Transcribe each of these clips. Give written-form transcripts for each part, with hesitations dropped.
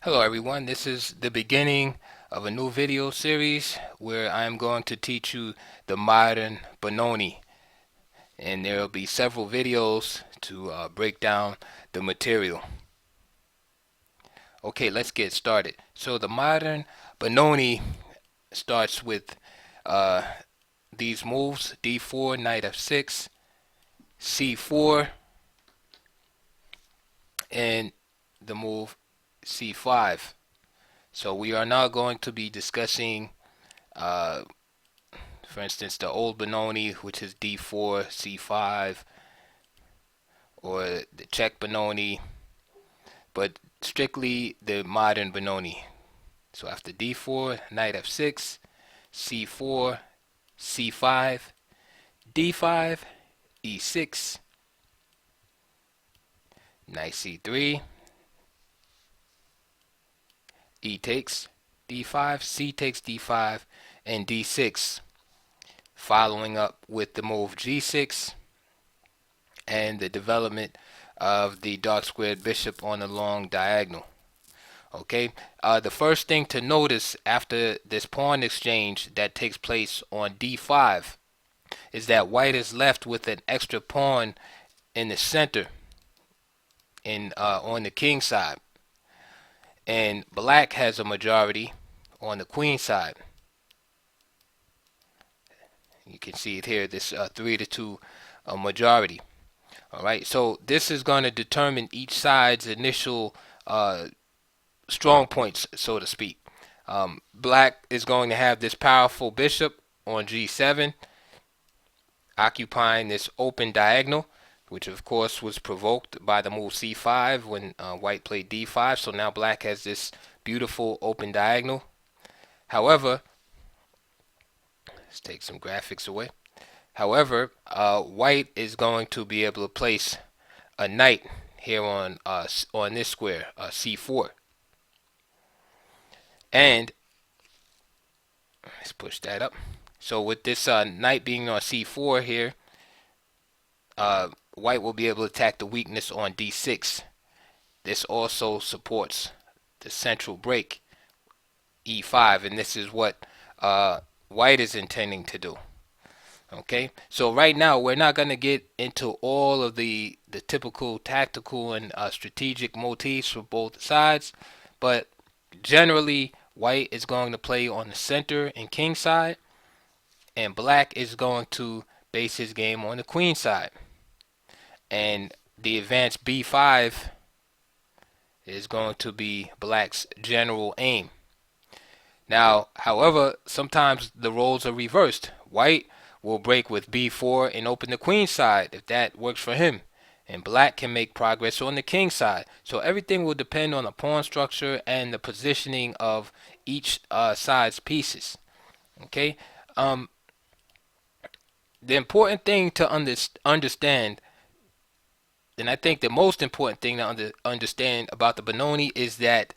Hello everyone, this is the beginning of a new video series where I am going to teach you the modern Benoni, and there will be several videos to break down the material. Okay, let's get started. So the modern Benoni starts with uh, these moves: d4, knight f6, c4, and the move c5. So we are now going to be discussing uh, for instance, the old Benoni, which is d4, c5, or the Czech Benoni, but strictly the modern Benoni. So after d4, knight f6, c4, c5, d5, e6, knight c3, e takes d5, c takes d5, and d6. Following up with the move g6 and the development of the dark squared bishop on the long diagonal. Okay, the first thing to notice after this pawn exchange that takes place on d5 is that white is left with an extra pawn in the center on the king side, and black has a majority on the queen side. You can see it here, this 3-2 majority. All right, so this is going to determine each side's initial strong points, so to speak. Black is going to have this powerful bishop on g7, occupying this open diagonal, which of course was provoked by the move c5 when white played d5. So now black has this beautiful open diagonal. However, let's take some graphics away. However, white is going to be able to place a knight here on this square, c4. And let's push that up. So with this knight being on c4 here, white will be able to attack the weakness on d6. This also supports the central break, e5, and this is what white is intending to do. Okay, so right now we're not going to get into all of the typical tactical and strategic motifs for both sides, but generally white is going to play on the center and king side, and black is going to base his game on the queen side. And the advanced b5 is going to be black's general aim. Now, however, sometimes the roles are reversed. White will break with b4 and open the queen side if that works for him, and black can make progress on the king side. So everything will depend on the pawn structure and the positioning of each side's pieces. Okay, the important thing to understand, and I think the most important thing to understand about the Benoni, is that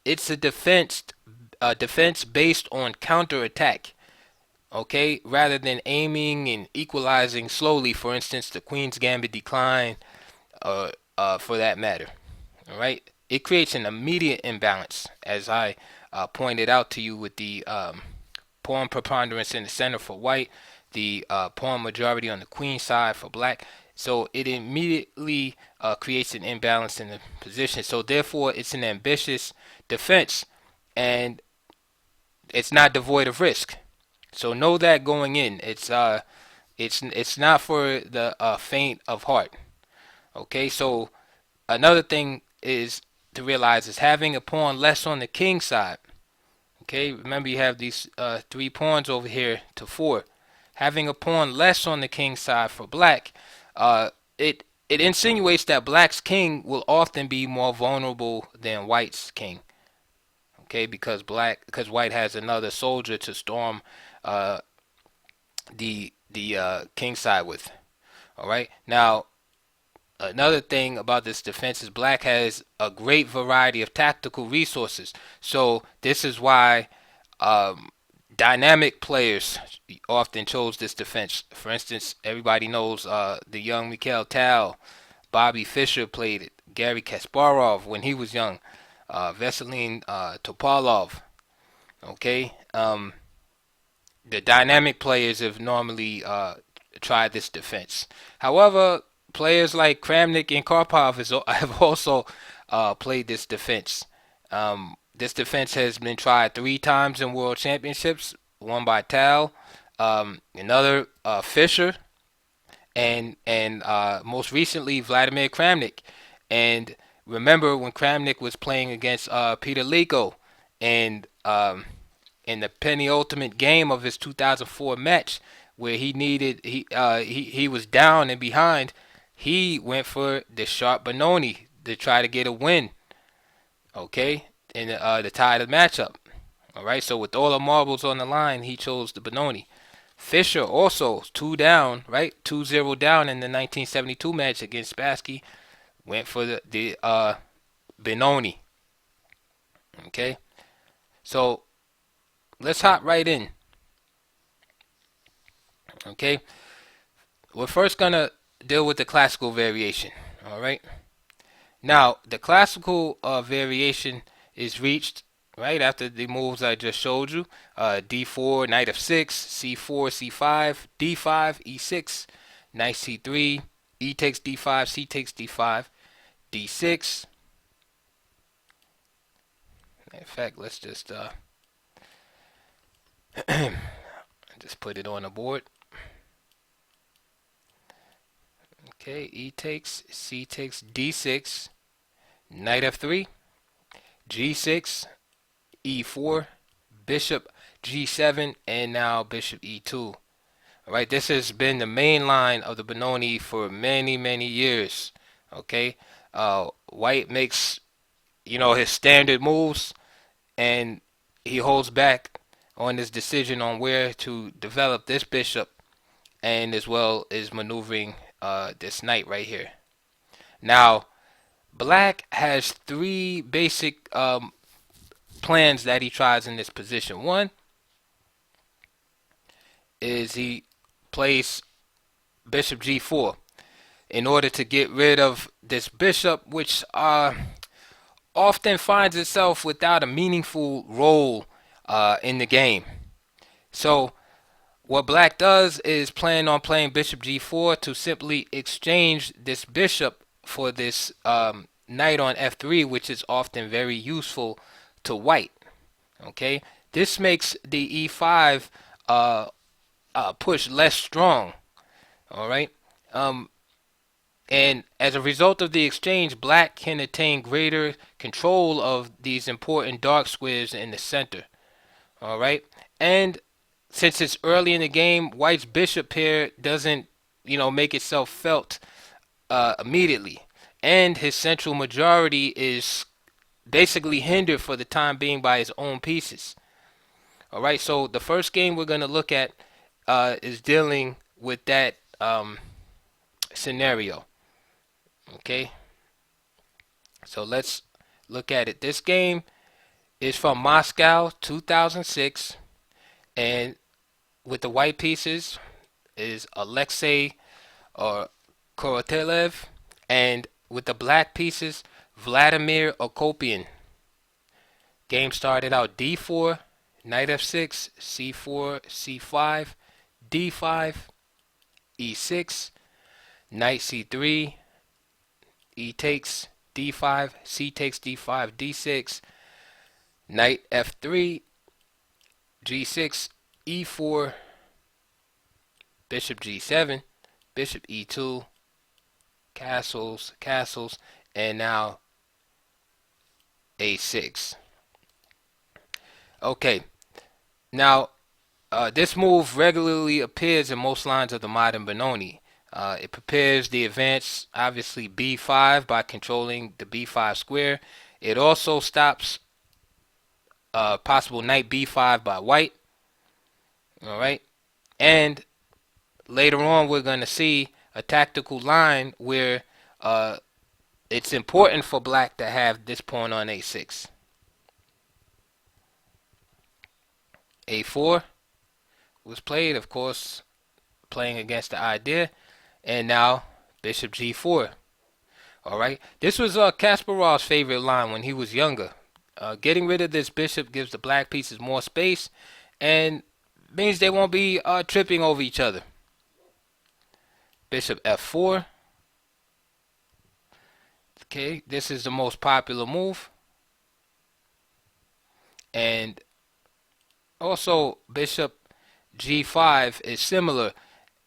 it's a defense based on counterattack. Okay, rather than aiming and equalizing slowly, for instance, the queen's gambit decline, for that matter. All right, it creates an immediate imbalance, as I pointed out to you, with the pawn preponderance in the center for white, the pawn majority on the queen side for black. So it immediately creates an imbalance in the position. So therefore, it's an ambitious defense, and it's not devoid of risk. So know that going in. It's not for the faint of heart. Okay, so another thing is to realize is having a pawn less on the king side. Okay, remember you have these 3 pawns over here to 4. Having a pawn less on the king side for black, it insinuates that black's king will often be more vulnerable than white's king. Okay, because white has another soldier to storm the king side with. All right. Now, another thing about this defense is black has a great variety of tactical resources. So this is why dynamic players often chose this defense. For instance, everybody knows the young Mikhail Tal, Bobby Fischer played it, Gary Kasparov when he was young. Veselin Topalov. Okay, the dynamic players have normally tried this defense. However, players like Kramnik and Karpov have also played this defense. This defense has been tried 3 times in World Championships, one by Tal, another Fischer, and most recently Vladimir Kramnik. And remember when Kramnik was playing against Peter Liko, and in the penultimate game of his 2004 match, where he was down and behind, he went for the sharp Benoni to try to get a win. Okay, in the tie of the matchup. All right, so with all the marbles on the line, he chose the Benoni. Fischer also 2 down, right? 2-0 down in the 1972 match against Spassky, went for the Benoni. Okay, so let's hop right in. Okay, we're first gonna deal with the classical variation. All right. Now the classical variation is reached right after the moves I just showed you. D4, knight f6, c4, c5, d5, e6, knight c3, e takes d5, c takes d5, d6. In fact, let's just just put it on the board. Okay, e takes, c takes, d6, knight f3, g6, e4, bishop g7, and now bishop e2. All right, this has been the main line of the Benoni for many, many years. Okay, White makes his standard moves, and he holds back on his decision on where to develop this bishop, and as well as maneuvering this knight right here. Now, Black has 3 basic plans that he tries in this position. One is he plays bishop g4 in order to get rid of this bishop, which often finds itself without a meaningful role in the game. So what Black does is plan on playing bishop g4 to simply exchange this bishop for this knight on f3, which is often very useful to White. Okay, this makes the e5 push less strong. All right, and as a result of the exchange, Black can attain greater control of these important dark squares in the center. All right, and since it's early in the game, White's bishop pair doesn't, make itself felt immediately, and his central majority is basically hindered for the time being by his own pieces. All right, so the first game we're going to look at is dealing with that scenario. Okay, so let's look at it. This game is from Moscow, 2006, and with the white pieces is Alexei Korotelev, and with the black pieces, Vladimir Okopian. Game started out d4, knight f6, c4, c5, d5, e6, knight c3, e takes, d5, c takes d5, d6, knight f3, g6, e4, bishop g7, bishop e2, castles, castles, and now a6. Okay, now this move regularly appears in most lines of the modern Benoni. It prepares the advance, obviously b5 by controlling the b5 square. It also stops possible knight b5 by white. All right, and later on we're going to see a tactical line where it's important for black to have this pawn on a6. a4 was played, of course, playing against the idea, and now bishop g4. All right. This was Kasparov's favorite line when he was younger. Getting rid of this bishop gives the black pieces more space and means they won't be tripping over each other. Bishop f4. Okay, this is the most popular move. And also bishop g5 is similar.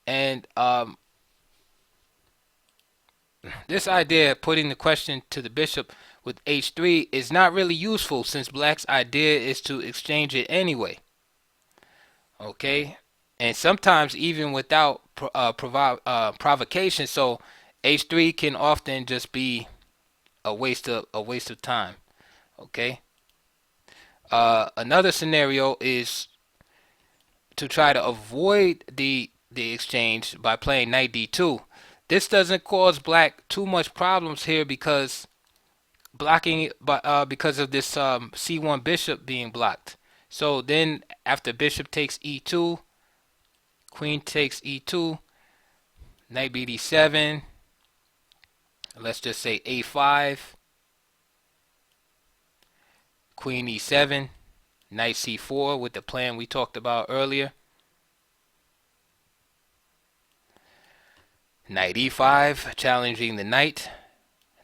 And this idea of putting the question to the bishop with h3 is not really useful since black's idea is to exchange it anyway. Okay, and sometimes even without provocation. So h3 can often just be a waste of time. Okay. Another scenario is to try to avoid the exchange by playing knight d2. This doesn't cause black too much problems here because blocking, but because of this c1 bishop being blocked. So then after bishop takes e2, queen takes e2, knight bd7, let's just say a5, queen e7, knight c4 with the plan we talked about earlier, knight e5 challenging the knight,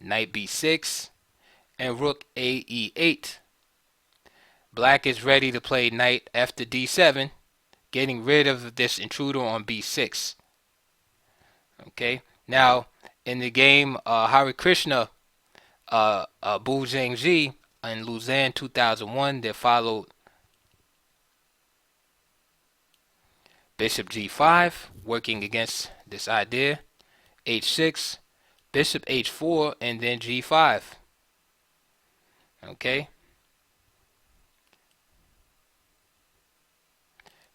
knight b6, and rook a e8. Black is ready to play knight after d7, getting rid of this intruder on b6. Okay, now in the game Hare Krishna Bu Zhengji in Lausanne 2001, that followed bishop g5, working against this idea, h6, bishop h4, and then g5. Okay,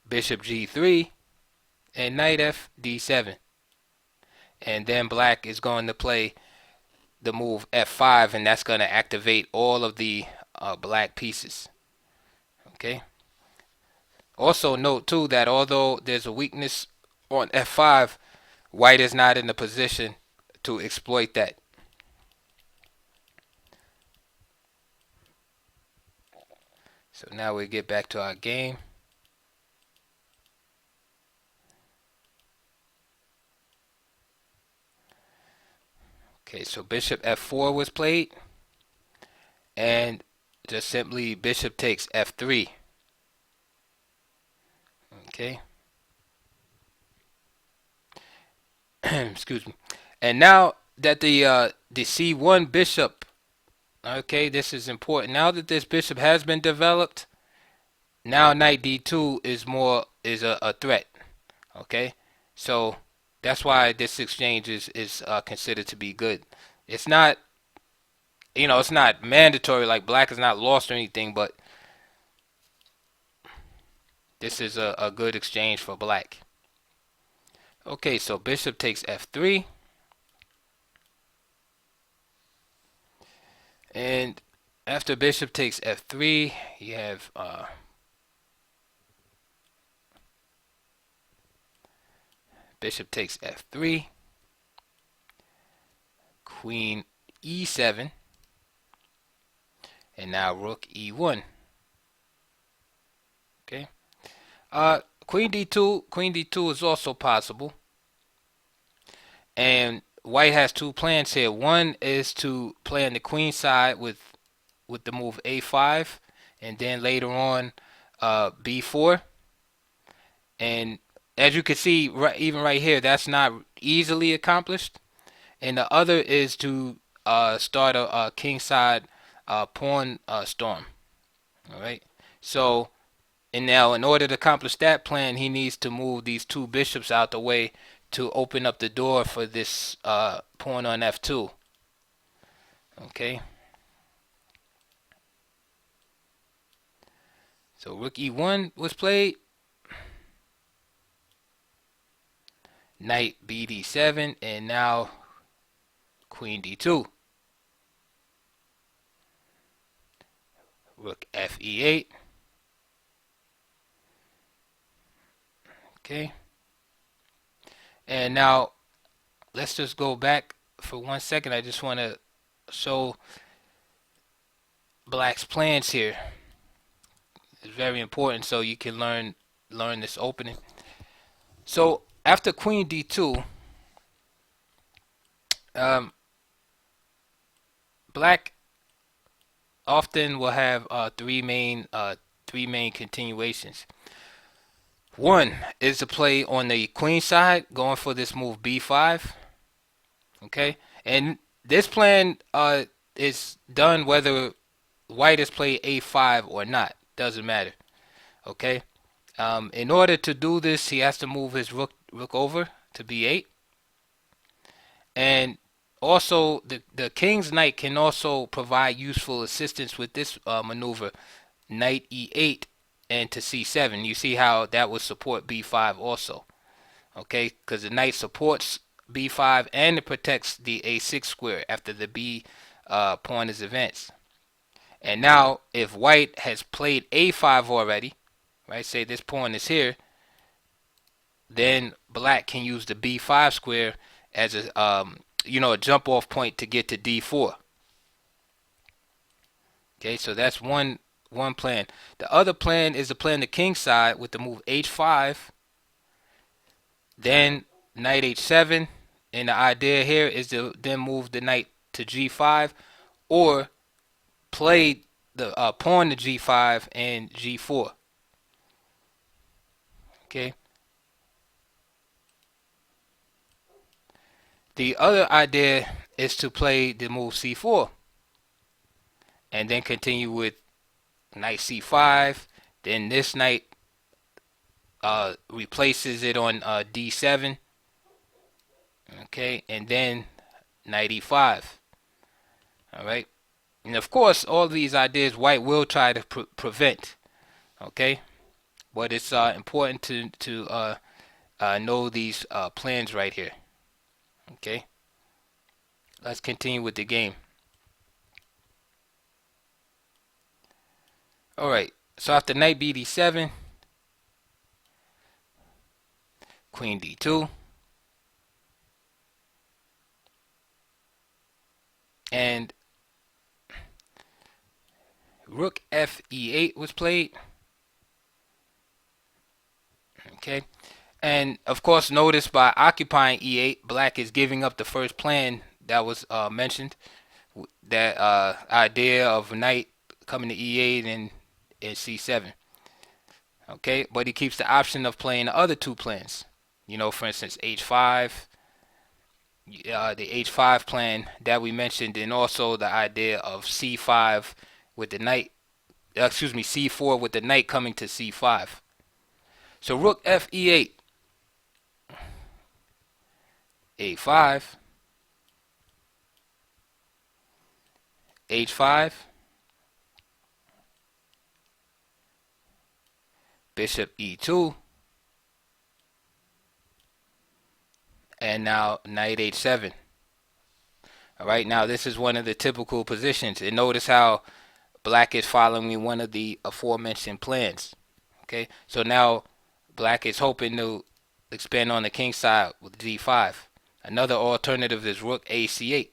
bishop g3, and knight f d7. And then black is going to play the move f5, and that's going to activate all of the black pieces. Okay. Also note too that although there's a weakness on f5, white is not in a position to exploit that. So now we get back to our game. Okay, so bishop f4 was played, and just simply bishop takes f3. Okay. Excuse me. And now that the c1 bishop, okay, this is important. Now that this bishop has been developed, now knight d2 is a threat. Okay, so that's why this exchange is considered to be good. It's not, it's not mandatory, like black is not lost or anything, but this is a good exchange for black. Okay, so bishop takes f3. And after bishop takes f3, you have bishop takes f3, queen e7, and now rook e1. Okay. Queen d2 is also possible. And white has two plans here. One is to play on the queen side with the move a5, and then later on b4. And as you can see, even right here, that's not easily accomplished. And the other is to start a kingside pawn storm. All right. So, and now in order to accomplish that plan, he needs to move these two bishops out the way to open up the door for this pawn on f2. Okay. So rook e1 was played. Knight bd7, and now queen d2. Rook fe8. Okay. And now let's just go back for 1 second, I just want to show Black's plans here. It's very important so you can learn this opening. So after Queen D2, um, Black often will have three main continuations. One is to play on the queen side, going for this move B5. Okay, and this plan is done whether white is played A5 or not. Doesn't matter. Okay. In order to do this, he has to move his rook over to B8, and also the king's knight can also provide useful assistance with this maneuver, knight E8 and to C7. You see how that would support B5 also. Okay, because the knight supports B5 and it protects the A6 square after the B pawn is advanced. And now, if white has played A5 already, right? Say this pawn is here, then black can use the B5 square as a a jump off point to get to D4. Okay, so that's one plan. The other plan is to play on the king side with the move H5, then knight H7, and the idea here is to then move the knight to G5, or play the pawn to G5 and G4. Okay. The other idea is to play the move C4 and then continue with knight C5. Then this knight replaces it on D7. Okay, and then knight E5. All right, and of course, all these ideas white will try to prevent. Okay, but it's important to know these plans right here. Okay, let's continue with the game. All right, so after knight BD7, queen D2, and rook FE8 was played. Okay, and of course, notice by occupying E8, black is giving up the first plan that was mentioned. That idea of knight coming to E8 and C7. Okay, but he keeps the option of playing the other two plans. For instance, H5, the H5 plan that we mentioned, and also the idea of C5 with the knight, C4 with the knight coming to C5. So rook FE8, A5, H5, bishop E2, and now knight H7. All right, now this is one of the typical positions, and notice how black is following one of the aforementioned plans. Okay, so now black is hoping to expand on the king side with G5. Another alternative is rook AC8.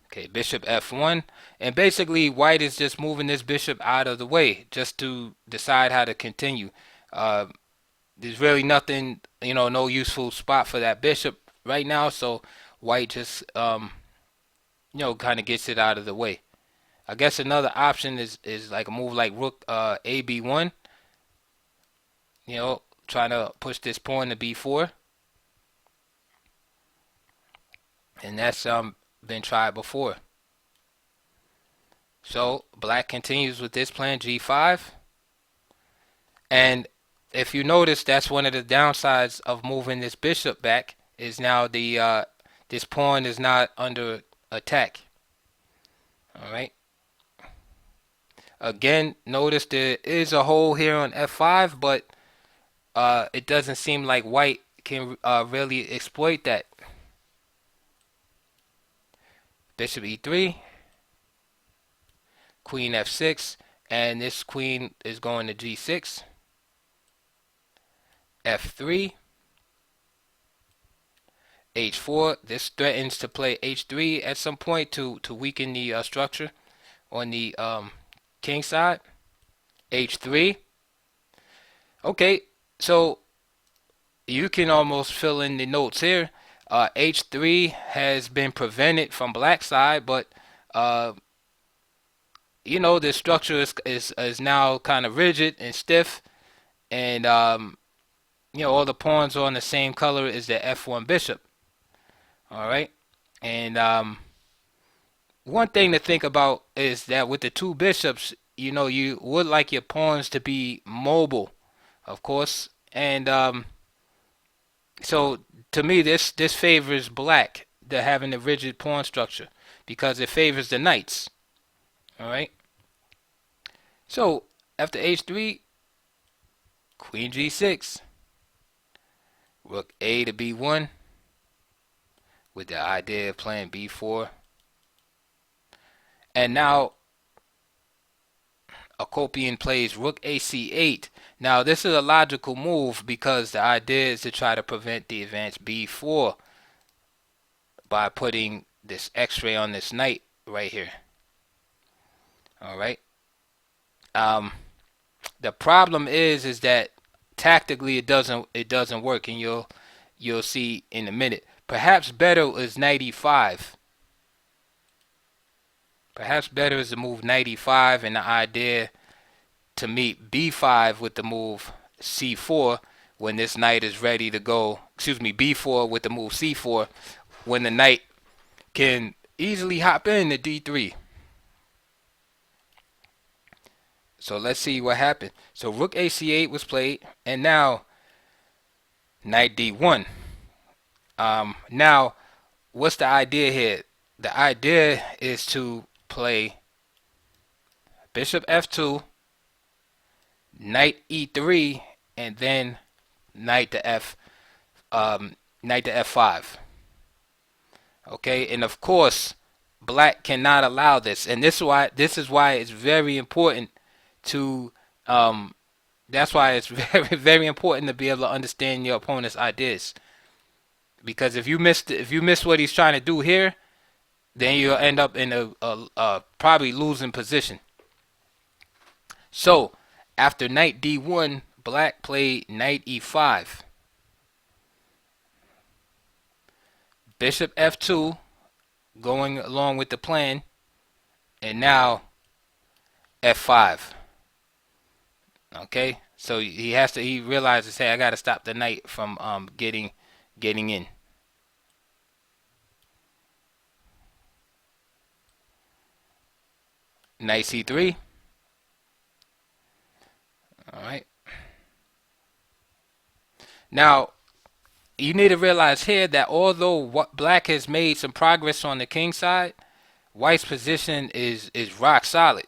Okay, bishop F1, and basically white is just moving this bishop out of the way just to decide how to continue. There's really nothing, no useful spot for that bishop right now, so white just, kind of gets it out of the way. I guess another option is like a move like rook AB1, trying to push this pawn to B4, and that's been tried before. So black continues with this plan, G5, and if you notice, that's one of the downsides of moving this bishop back, is now the this pawn is not under attack. All right. Again, notice there is a hole here on F5, but it doesn't seem like white can really exploit that. Bishop E3, queen F6, and this queen is going to G6. F3, h4. This threatens to play h3 at some point to weaken the structure on the king side. h3. Okay, so you can almost fill in the notes here. H3 has been prevented from black side, but uh, the structure is now kind of rigid and stiff, and all the pawns are on the same color as the f1 bishop. All right, and one thing to think about is that with the two bishops, you would like your pawns to be mobile, of course, and so to me, this favors black, the having a rigid pawn structure, because it favors the knights. All right. So after h3, queen g6, rook a to b1, with the idea of playing b4, and now Akopian plays rook a c8. Now this is a logical move because the idea is to try to prevent the advance b4 by putting this x-ray on this knight right here. All right. The problem is that tactically it doesn't work, and you'll see in a minute. Perhaps better is knight e5. Perhaps better is the move knight e5, and the idea to meet b5 with the move c4 when this knight is ready to go. Excuse me, b4 with the move c4 when the knight can easily hop in to d3. So let's see what happened. So rook a c8 was played, and now knight d1. Now, what's the idea here? The idea is to play bishop f2, knight e3, and then knight to f5. Okay, and of course, black cannot allow this, and this is why it's very important to that's why it's very, very important to be able to understand your opponent's ideas, because if you miss what he's trying to do here, then you'll end up in a probably losing position. So after knight d1, black played knight e5, bishop f2, going along with the plan, and now f5. Okay, so he realizes, hey, I got to stop the knight from getting in. Knight c3. All right. Now you need to realize here that although black has made some progress on the king side, white's position is rock solid.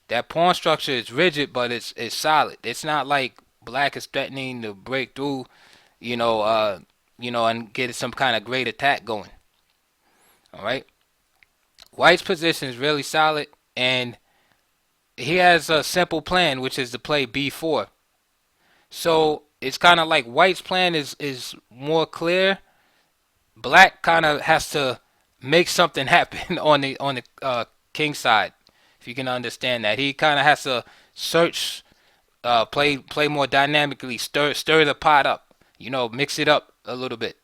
That pawn structure is rigid, but it's solid. It's not like black is threatening to break through, and get some kind of great attack going. All right. White's position is really solid, and he has a simple plan, which is to play b4. So it's kind of like white's plan is more clear. Black kind of has to make something happen on the king side. If you can understand that, he kind of has to search, play more dynamically, stir the pot up, mix it up a little bit.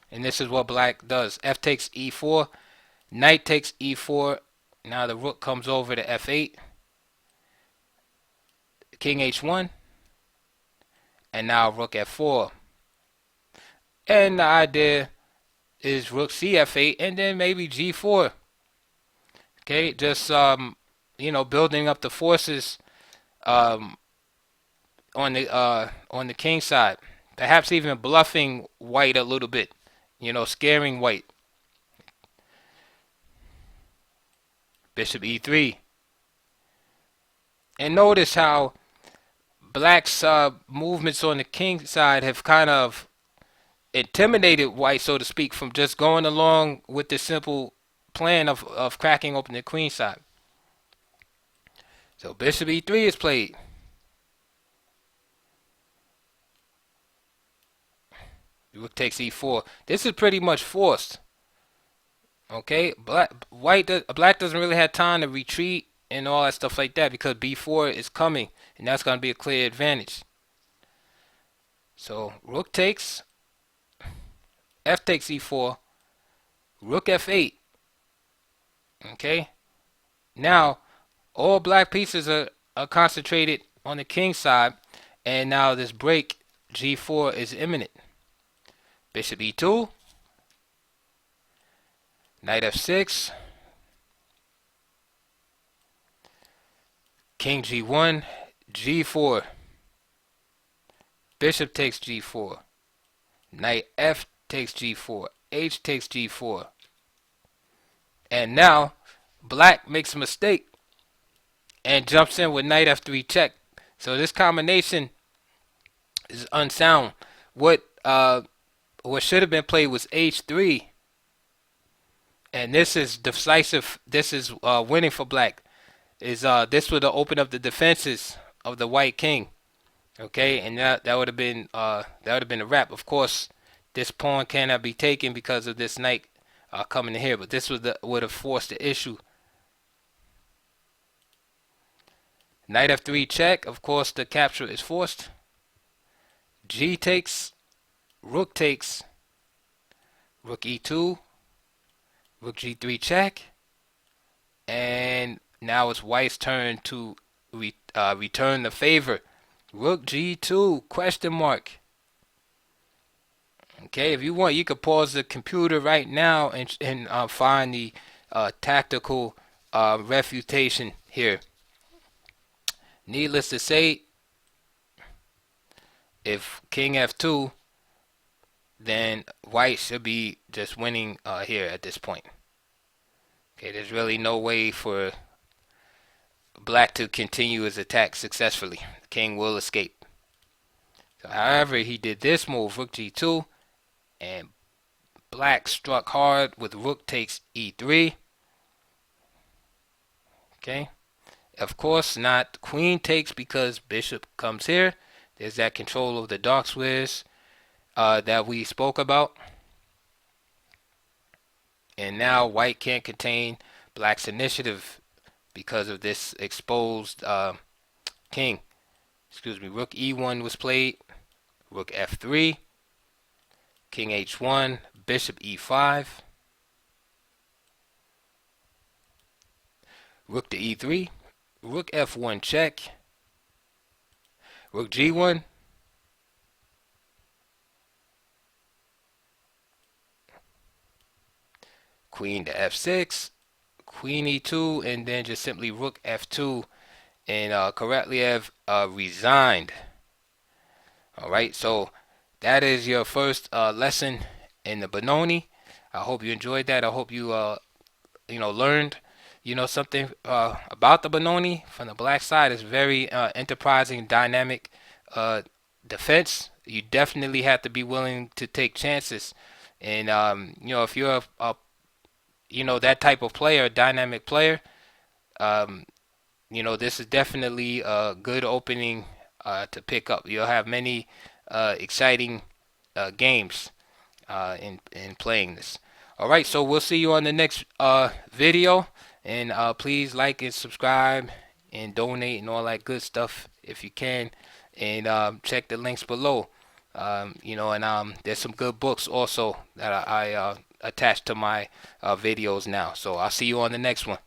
And this is what black does. F takes e4, knight takes e4. Now the rook comes over to f8, king h1, and now rook f4. And the idea is rook cf8, and then maybe g4. Okay, just building up the forces on the king side. Perhaps even bluffing white a little bit, scaring white. Bishop e3. And notice how black's movements on the king side have kind of intimidated white, so to speak, from just going along with the simple plan of cracking open the queen side. So bishop e3 is played. Rook takes e4. This is pretty much forced. Okay, black doesn't really have time to retreat and all that stuff like that because b4 is coming, and that's going to be a clear advantage. So rook takes, f takes e4, rook f8. Okay, now all black pieces are concentrated on the king side, and now this break g4 is imminent. Bishop e2, knight f6, king g1, g4, bishop takes g4, knight f takes g4, h takes g4, and now black makes a mistake and jumps in with knight f3 check. So this combination is unsound. What should have been played was h3, and this is decisive. This is winning for black. This would have opened up the defenses of the white king. Okay, and that would have been a wrap. Of course, this pawn cannot be taken because of this knight coming in here, but this would have forced the issue. Knight f3 check. Of course, the capture is forced. G takes, rook takes, rook e2, rook g3 check, and now it's white's turn to return the favor. Rook g2 question mark. Okay, if you want, you could pause the computer right now and find the tactical refutation here. Needless to say, if king f2, then white should be just winning here at this point. Okay, there's really no way for black to continue his attack successfully. The king will escape. So, however, he did this move, rook g2, and black struck hard with rook takes e3. Okay. Of course, not queen takes because bishop comes here. There's that control of the dark squares that we spoke about. And now white can't contain black's initiative because of this exposed king. Excuse me, rook e1 was played, rook f3, king h1, bishop e5, rook to e3, rook f1 check, rook g1, queen to f6, queen e2, and then just simply rook f2, and Karatliev resigned. Alright, so that is your first lesson in the Benoni. I hope you enjoyed that. I hope you learned something about the Benoni from the black side. It's very enterprising, dynamic defense. You definitely have to be willing to take chances, and if you're that type of player, a dynamic player, this is definitely a good opening to pick up. You'll have many exciting games in playing this. All right, so we'll see you on the next video, and please like and subscribe and donate and all that good stuff if you can, and check the links below. And there's some good books also that I attached to my videos now. So I'll see you on the next one.